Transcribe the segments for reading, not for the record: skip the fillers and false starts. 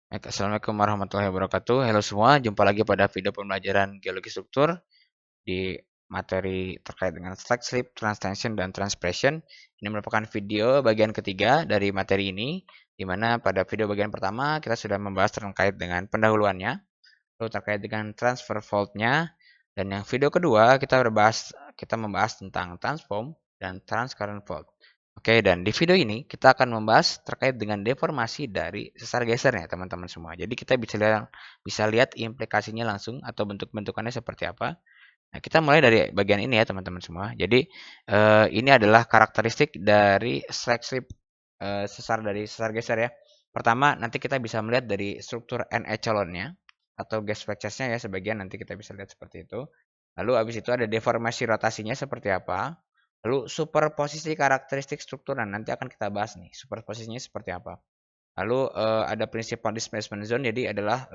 Baik, Assalamualaikum warahmatullahi wabarakatuh. Halo semua, jumpa lagi pada video pembelajaran geologi struktur di materi terkait dengan slack slip, transtension, dan transpression. Ini merupakan video bagian ketiga dari materi ini, di mana pada video bagian pertama kita sudah membahas terkait dengan pendahuluannya, lalu terkait dengan transfer fault-nya, dan yang video kedua kita membahas tentang transform dan transcurrent fault. Oke, dan di video ini kita akan membahas terkait dengan deformasi dari sesar gesernya, teman-teman semua. Jadi kita bisa lihat implikasinya langsung atau bentuk-bentukannya seperti apa. Nah, kita mulai dari bagian ini ya, teman-teman semua. Jadi ini adalah karakteristik dari slack slip sesar dari sesar geser ya. Pertama, nanti kita bisa melihat dari struktur N echelonnya atau gas flexure-nya ya, sebagian nanti kita bisa lihat seperti itu. Lalu habis itu ada deformasi rotasinya seperti apa. Lalu superposisi karakteristik struktur, nah nanti akan kita bahas nih superposisinya seperti apa. Lalu ada principal displacement zone, jadi adalah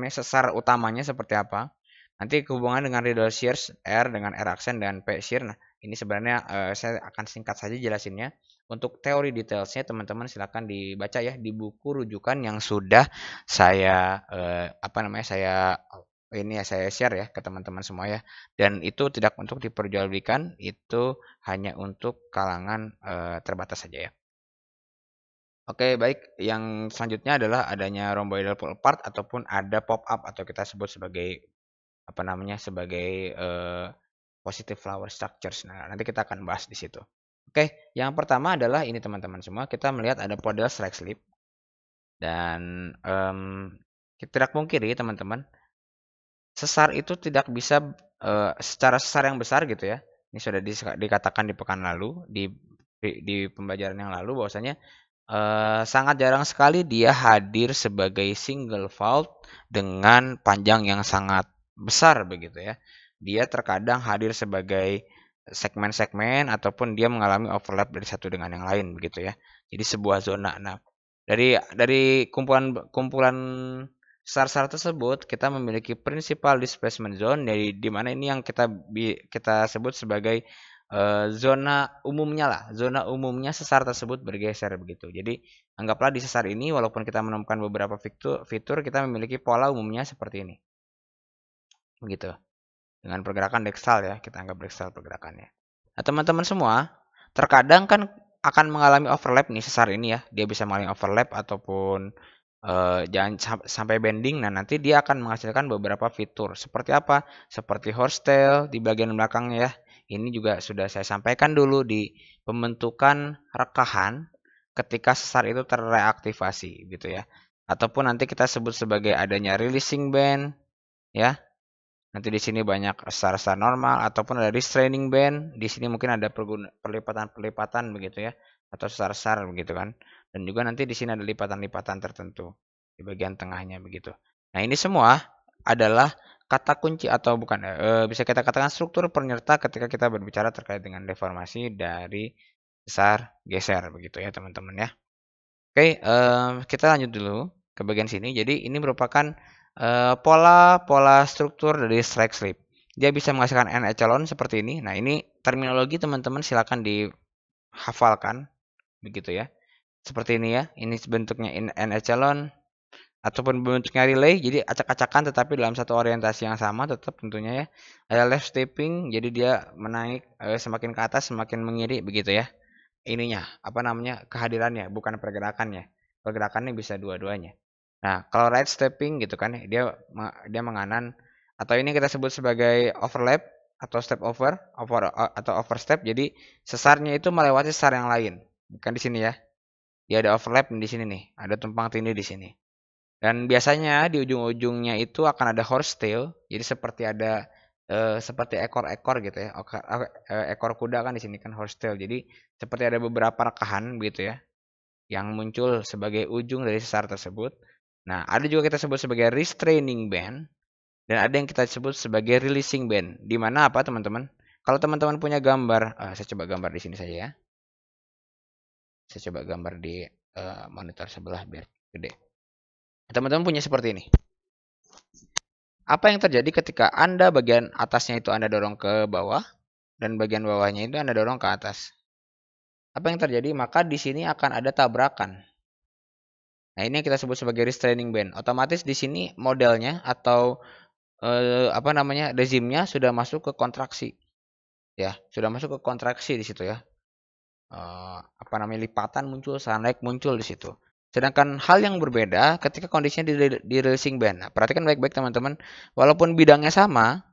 sesar utamanya seperti apa. Nanti hubungan dengan radial shears R dengan R aksen dan P shear. Nah, ini sebenarnya saya akan singkat saja jelasinnya. Untuk teori detailsnya teman-teman silakan dibaca ya di buku rujukan yang sudah saya saya share ya ke teman-teman semua ya. Dan itu tidak untuk diperjualbelikan, itu hanya untuk kalangan terbatas saja ya. Oke, baik. Yang selanjutnya adalah adanya rhomboidal pull apart ataupun ada pop up atau kita sebut sebagai sebagai positive flower structures. Nah, nanti kita akan bahas di situ. Oke, yang pertama adalah ini teman-teman semua, kita melihat ada podal slack slip dan tidak mungkiri teman-teman, sesar itu tidak bisa secara sesar yang besar gitu ya. Ini sudah dikatakan di pekan lalu di pembelajaran yang lalu bahwasanya sangat jarang sekali dia hadir sebagai single fault dengan panjang yang sangat besar begitu ya. Dia terkadang hadir sebagai segmen-segmen ataupun dia mengalami overlap dari satu dengan yang lain begitu ya. Jadi sebuah zona. Nah, dari kumpulan sesar-sesar tersebut kita memiliki principal displacement zone, di mana ini yang kita sebut sebagai zona umumnya lah. Zona umumnya sesar tersebut bergeser begitu. Jadi anggaplah di sesar ini walaupun kita menemukan beberapa fitur kita memiliki pola umumnya seperti ini. Begitu. Dengan pergerakan deksal ya, kita anggap deksal pergerakannya. Nah, teman-teman semua, terkadang kan akan mengalami overlap nih sesar ini ya. Dia bisa mengalami overlap ataupun jangan sampai bending. Nah, nanti dia akan menghasilkan beberapa fitur. Seperti apa? Seperti horsetail di bagian belakangnya ya. Ini juga sudah saya sampaikan dulu di pembentukan rekahan ketika sesar itu terreaktivasi gitu ya. Ataupun nanti kita sebut sebagai adanya releasing band ya. Nanti di sini banyak sesar-sesar normal ataupun ada restraining band. Di sini mungkin ada perlipatan-perlipatan begitu ya, atau sesar-sesar begitu kan. Dan juga nanti di sini ada lipatan-lipatan tertentu di bagian tengahnya begitu. Nah, ini semua adalah kata kunci atau bukan bisa kita katakan struktur penyerta ketika kita berbicara terkait dengan deformasi dari sesar geser begitu ya, teman-teman ya. Oke, kita lanjut dulu ke bagian sini. Jadi ini merupakan pola struktur dari strike slip. Dia bisa menghasilkan N echelon seperti ini. Nah, ini terminologi teman-teman silakan dihafalkan begitu ya. Seperti ini ya. Ini bentuknya N echelon ataupun bentuknya relay. Jadi acak-acakan tetapi dalam satu orientasi yang sama tetap tentunya ya. Ada left stepping, jadi dia menaik semakin ke atas semakin mengiri begitu ya. Ininya, kehadirannya bukan pergerakannya. Pergerakannya bisa dua-duanya. Nah, kalau right stepping gitu kan, dia menganan atau ini kita sebut sebagai overlap atau step atau overstep. Jadi sesarnya itu melewati sesar yang lain. Bukan di sini ya. Dia ada overlap di sini nih, ada tumpang tindih di sini. Dan biasanya di ujung-ujungnya itu akan ada horsetail. Jadi seperti ekor-ekor gitu ya. Ekor kuda kan di sini kan horsetail. Jadi seperti ada beberapa rekahan begitu ya yang muncul sebagai ujung dari sesar tersebut. Nah, ada juga kita sebut sebagai restraining band dan ada yang kita sebut sebagai releasing band. Di mana apa, teman-teman? Kalau teman-teman punya gambar, saya coba gambar di sini saja ya. Saya coba gambar di monitor sebelah biar gede. Teman-teman punya seperti ini. Apa yang terjadi ketika Anda bagian atasnya itu Anda dorong ke bawah dan bagian bawahnya itu Anda dorong ke atas? Apa yang terjadi? Maka di sini akan ada tabrakan. Nah, ini yang kita sebut sebagai restraining band. Otomatis di sini modelnya atau rezimnya sudah masuk ke kontraksi. Ya, sudah masuk ke kontraksi di situ ya. Lipatan muncul, sunlight muncul di situ. Sedangkan hal yang berbeda ketika kondisinya di releasing band. Nah, perhatikan baik-baik teman-teman. Walaupun bidangnya sama,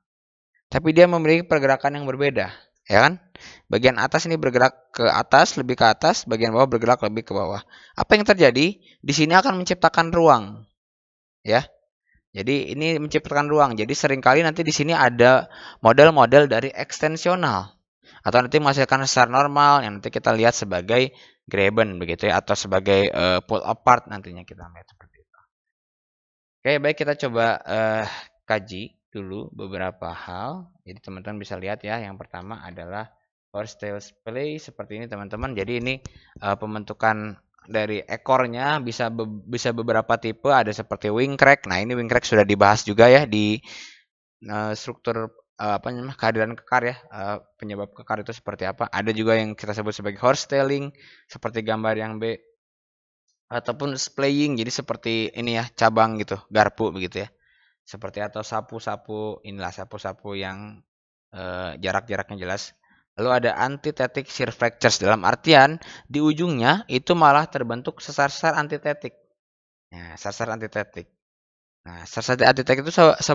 tapi dia memiliki pergerakan yang berbeda, ya kan? Bagian atas ini bergerak ke atas, lebih ke atas, bagian bawah bergerak lebih ke bawah. Apa yang terjadi? Di sini akan menciptakan ruang, ya. Jadi ini menciptakan ruang. Jadi seringkali nanti di sini ada model-model dari ekstensional atau nanti menghasilkan sesar normal yang nanti kita lihat sebagai graben begitu ya, atau sebagai pull apart nantinya kita lihat seperti itu. Oke, baik, kita coba kaji dulu beberapa hal. Jadi teman-teman bisa lihat ya, yang pertama adalah horsetail splay seperti ini teman-teman. Jadi ini pembentukan dari ekornya bisa beberapa tipe, ada seperti wing crack. Nah, ini wing crack sudah dibahas juga ya di struktur kehadiran kekar ya, penyebab kekar itu seperti apa. Ada juga yang kita sebut sebagai horsetailing seperti gambar yang B, ataupun splaying, jadi seperti ini ya, cabang gitu, garpu begitu ya. Seperti atau sapu-sapu, inilah sapu-sapu yang jarak-jaraknya jelas. Lalu ada antithetic shear fractures, dalam artian di ujungnya itu malah terbentuk sesar-sesar antitetik. Nah, sesar antitetik. Nah, sesar antitetik itu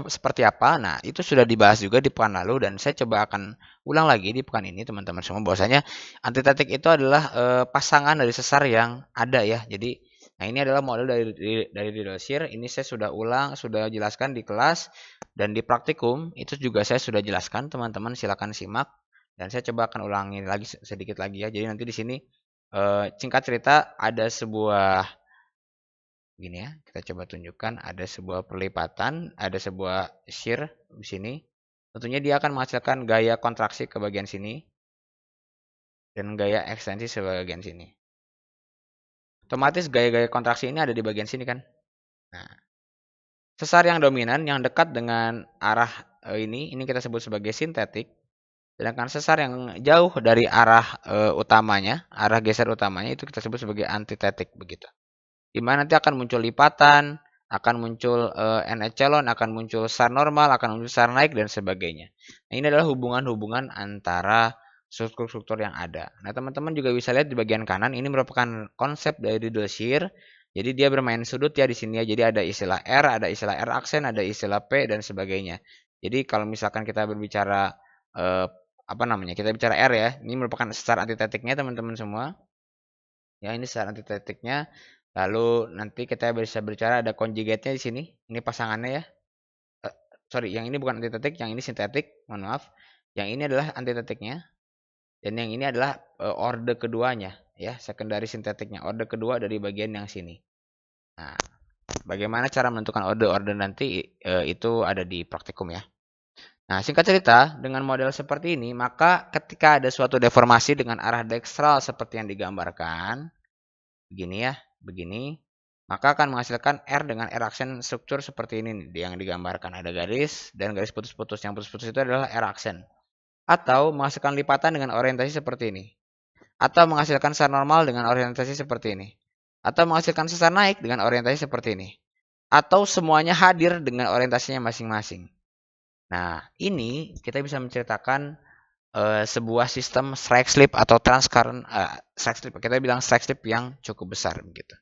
seperti apa? Nah, itu sudah dibahas juga di pekan lalu dan saya coba akan ulang lagi di pekan ini teman-teman semua, bahwasanya antitetik itu adalah pasangan dari sesar yang ada ya. Jadi, nah ini adalah model dari Riddle shear. Ini saya sudah ulang, sudah jelaskan di kelas dan di praktikum itu juga saya sudah jelaskan, teman-teman silakan simak dan saya coba akan ulangi lagi sedikit lagi ya. Jadi nanti di sini singkat cerita ada sebuah gini ya, kita coba tunjukkan, ada sebuah perlipatan, ada sebuah shear di sini. Tentunya dia akan menghasilkan gaya kontraksi ke bagian sini dan gaya ekstensi ke bagian sini. Otomatis gaya-gaya kontraksi ini ada di bagian sini kan. Nah, sesar yang dominan yang dekat dengan arah ini kita sebut sebagai sintetik. Sedangkan sesar yang jauh dari arah utamanya, arah geser utamanya itu kita sebut sebagai antitetik begitu. Di mana nanti akan muncul lipatan, akan muncul N echelon, akan muncul sesar normal, akan muncul sesar naik dan sebagainya. Nah, ini adalah hubungan-hubungan antara struktur-struktur yang ada. Nah, teman-teman juga bisa lihat di bagian kanan ini merupakan konsep dari Riddle shear. Jadi dia bermain sudut ya di sini ya. Jadi ada istilah R, ada istilah R aksen, ada istilah P dan sebagainya. Jadi kalau misalkan kita berbicara kita bicara R ya. Ini merupakan sesar antitetiknya teman-teman semua. Ya, ini sesar antitetiknya. Lalu nanti kita bisa bicara ada konjugatnya di sini. Ini pasangannya ya. Yang ini bukan antitetik, yang ini sintetik. Mohon maaf. Yang ini adalah antitetiknya. Dan yang ini adalah orde keduanya, ya, secondary sintetiknya. Orde kedua dari bagian yang sini. Nah, bagaimana cara menentukan orde-orde nanti itu ada di praktikum ya. Nah, singkat cerita, dengan model seperti ini, maka ketika ada suatu deformasi dengan arah dekstral seperti yang digambarkan, begini ya, begini, maka akan menghasilkan R dengan R aksen struktur seperti ini yang digambarkan. Ada garis dan garis putus-putus. Yang putus-putus itu adalah R aksen. Atau menghasilkan lipatan dengan orientasi seperti ini. Atau menghasilkan sesar normal dengan orientasi seperti ini. Atau menghasilkan sesar naik dengan orientasi seperti ini. Atau semuanya hadir dengan orientasinya masing-masing. Nah, ini kita bisa menceritakan sebuah sistem strike slip atau transcurrent strike slip. Kita bilang strike slip yang cukup besar begitu.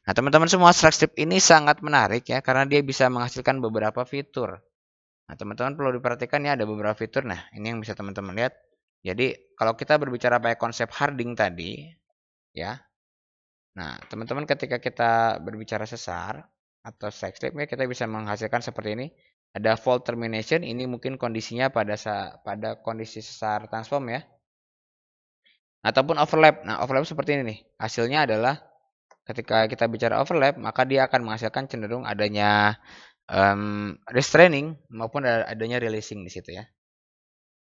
Nah, teman-teman semua, strike slip ini sangat menarik ya karena dia bisa menghasilkan beberapa fitur. Nah, teman-teman perlu diperhatikan ya, ada beberapa fitur. Nah, ini yang bisa teman-teman lihat. Jadi, kalau kita berbicara pakai konsep Harding tadi ya. Nah, teman-teman ketika kita berbicara sesar atau strike slip ya, kita bisa menghasilkan seperti ini. Ada fault termination, ini mungkin kondisinya pada kondisi sesar transform ya. Ataupun overlap. Nah, overlap seperti ini nih. Hasilnya adalah ketika kita bicara overlap, maka dia akan menghasilkan cenderung adanya restraining maupun adanya releasing di situ ya.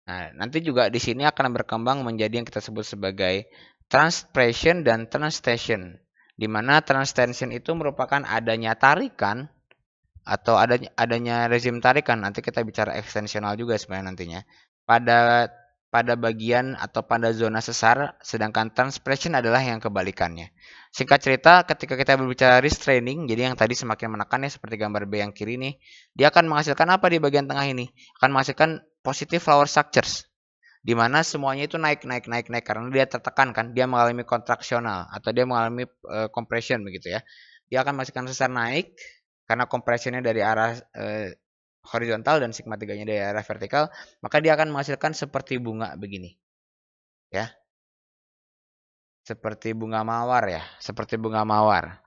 Nah, nanti juga di sini akan berkembang menjadi yang kita sebut sebagai transpiration dan transtension. Di mana transtension itu merupakan adanya tarikan atau adanya rezim tarikan. Nanti kita bicara ekstensional juga sebenarnya nantinya. Pada pada bagian atau pada zona sesar, sedangkan transpression adalah yang kebalikannya. Singkat cerita, ketika kita berbicara restraining, jadi yang tadi semakin menekan ya, seperti gambar B yang kiri nih, dia akan menghasilkan apa di bagian tengah ini? Akan menghasilkan positive flower structures, di mana semuanya itu naik karena dia tertekan kan, dia mengalami kontraksional atau dia mengalami compression begitu ya. Dia akan menghasilkan sesar naik karena kompresinya dari arah horizontal dan sigma 3-nya dari arah vertikal, maka dia akan menghasilkan seperti bunga begini. Ya. Seperti bunga mawar ya, seperti bunga mawar.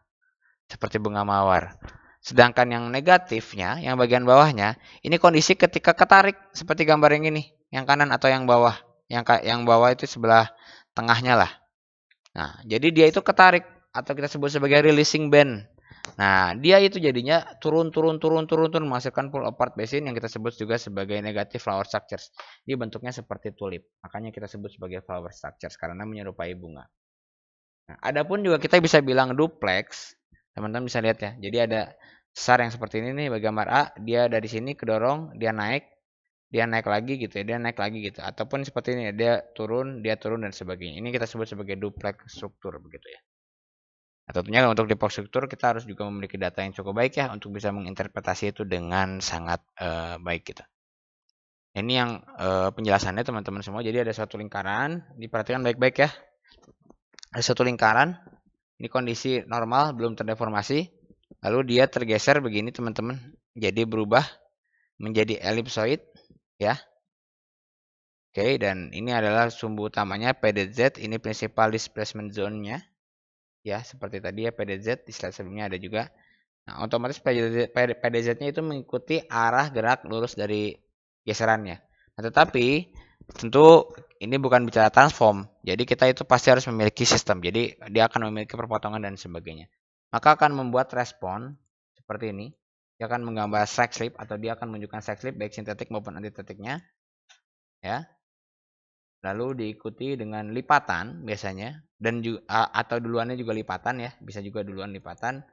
Seperti bunga mawar. Sedangkan yang negatifnya, yang bagian bawahnya, ini kondisi ketika ketarik seperti gambar yang ini, yang kanan atau yang bawah. Yang bawah itu sebelah tengahnya lah. Nah, jadi dia itu ketarik atau kita sebut sebagai releasing band. Nah, dia itu jadinya turun menghasilkan pull apart basin yang kita sebut juga sebagai negative flower structures. Dia bentuknya seperti tulip. Makanya kita sebut sebagai flower structures karena menyerupai bunga. Nah, adapun juga kita bisa bilang duplex. Teman-teman bisa lihat ya. Jadi ada sesar yang seperti ini nih, gambar A, dia dari sini kedorong, dia naik lagi gitu ya, dia naik lagi gitu. Ataupun seperti ini, dia turun dan sebagainya. Ini kita sebut sebagai duplex struktur begitu ya. Nah, tentunya untuk duplex struktur kita harus juga memiliki data yang cukup baik ya untuk bisa menginterpretasi itu dengan sangat baik gitu. Ini yang penjelasannya teman-teman semua. Jadi ada suatu lingkaran, diperhatikan baik-baik ya. Ada suatu lingkaran, ini kondisi normal, belum terdeformasi. Lalu dia tergeser begini teman-teman. Jadi berubah menjadi elipsoid ya. Oke, dan ini adalah sumbu utamanya PDZ, ini principal displacement zone-nya. Ya, seperti tadi ya PDZ, di slide sebelumnya ada juga. Nah, otomatis PDZ-nya itu mengikuti arah gerak lurus dari geserannya. Nah, tetapi tentu ini bukan bicara transform. Jadi kita itu pasti harus memiliki sistem. Jadi dia akan memiliki perpotongan dan sebagainya. Maka akan membuat respon seperti ini. Dia akan menggambar sag slip atau dia akan menunjukkan sag slip baik sintetik maupun antitetiknya. Ya. Lalu diikuti dengan lipatan biasanya dan juga atau duluannya juga lipatan ya, bisa juga duluan lipatan.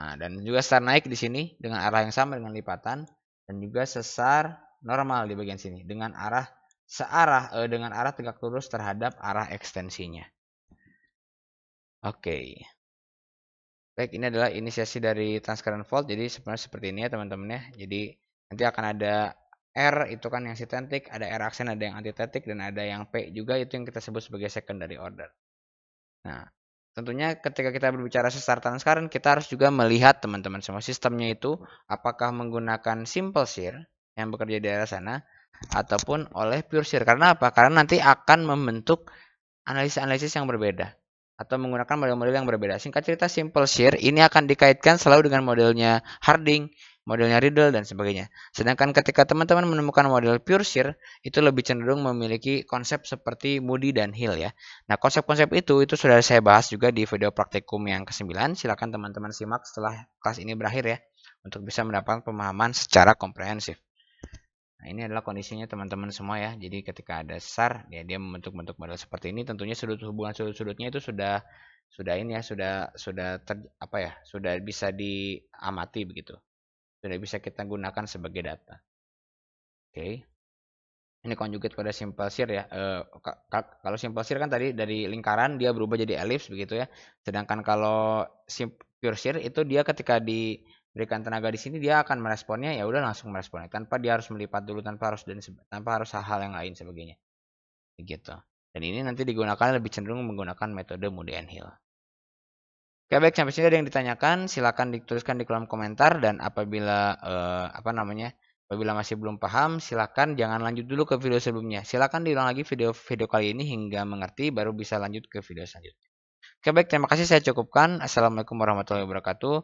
Nah, dan juga sesar naik di sini dengan arah yang sama dengan lipatan dan juga sesar normal di bagian sini dengan arah dengan arah tegak lurus terhadap arah ekstensinya. Oke. Baik, ini adalah inisiasi dari transcurrent fault. Jadi sebenarnya seperti ini ya teman-teman ya. Jadi nanti akan ada R itu kan yang sintetik, ada R aksen, ada yang antitetik, dan ada yang P juga itu yang kita sebut sebagai secondary order. Nah, tentunya ketika kita berbicara sesar transcurrent, kita harus juga melihat teman-teman semua sistemnya itu apakah menggunakan simple shear yang bekerja di daerah sana ataupun oleh pure shear. Karena apa? Karena nanti akan membentuk analisis-analisis yang berbeda atau menggunakan model-model yang berbeda. Singkat cerita, simple shear ini akan dikaitkan selalu dengan modelnya Harding, modelnya Riddle, dan sebagainya. Sedangkan ketika teman-teman menemukan model pure shear, itu lebih cenderung memiliki konsep seperti Moody dan Hill ya. Nah, konsep-konsep itu sudah saya bahas juga di video praktikum yang ke-9. Silakan teman-teman simak setelah kelas ini berakhir ya, untuk bisa mendapatkan pemahaman secara komprehensif. Nah, ini adalah kondisinya teman-teman semua ya. Jadi ketika ada sesar, ya dia membentuk-bentuk model seperti ini. Tentunya hubungan sudut-sudutnya itu sudah ini ya, sudah bisa diamati begitu. Sudah bisa kita gunakan sebagai data. Oke. Ini conjugate pada simple shear ya. Kalau simple shear kan tadi dari lingkaran dia berubah jadi elips begitu ya. Sedangkan kalau pure shear itu dia ketika diberikan tenaga di sini dia akan meresponnya ya udah langsung meresponnya tanpa dia harus melipat dulu, tanpa harus hal-hal yang lain sebagainya. Begitu. Dan ini nanti digunakan lebih cenderung menggunakan metode Moody and Hill. Oke, baik, sampai sini ada yang ditanyakan, silakan dituliskan di kolom komentar, dan apabila apabila masih belum paham, silakan jangan lanjut dulu ke video sebelumnya. Silakan diulang lagi video kali ini hingga mengerti, baru bisa lanjut ke video selanjutnya. Oke, baik, terima kasih, saya cukupkan. Assalamualaikum warahmatullahi wabarakatuh.